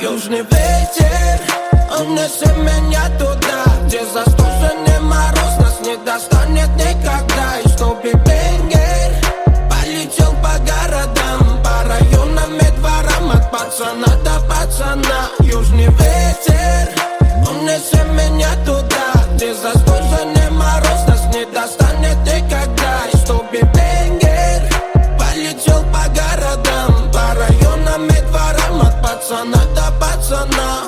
Южный ветер унесет меня туда, где застуженный мороз нас не достанет никогда. И чтобы бенгер полетел по городам, по районам и дворам, от пацана до пацана. Южный ветер унесет меня туда, где застуженный мороз нас не достанет никогда. И чтобы бенгер полетел по городам, по районам и дворам, от пацана до пацана.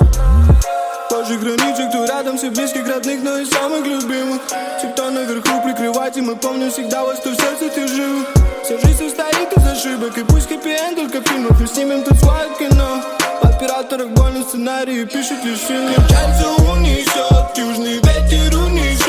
Позже границы, кто рядом, все близких, родных, но и самых любимых. Те, кто наверху прикрывать, и мы помним всегда вас, кто в сердце ты жив. Вся жизнь состоит из ошибок, и пусть хэппи-энд только в фильмах, мы снимем тут свое кино. В операторах больно сценарии пишут лишь фильмы. Чайца унесет, южный ветер унесет.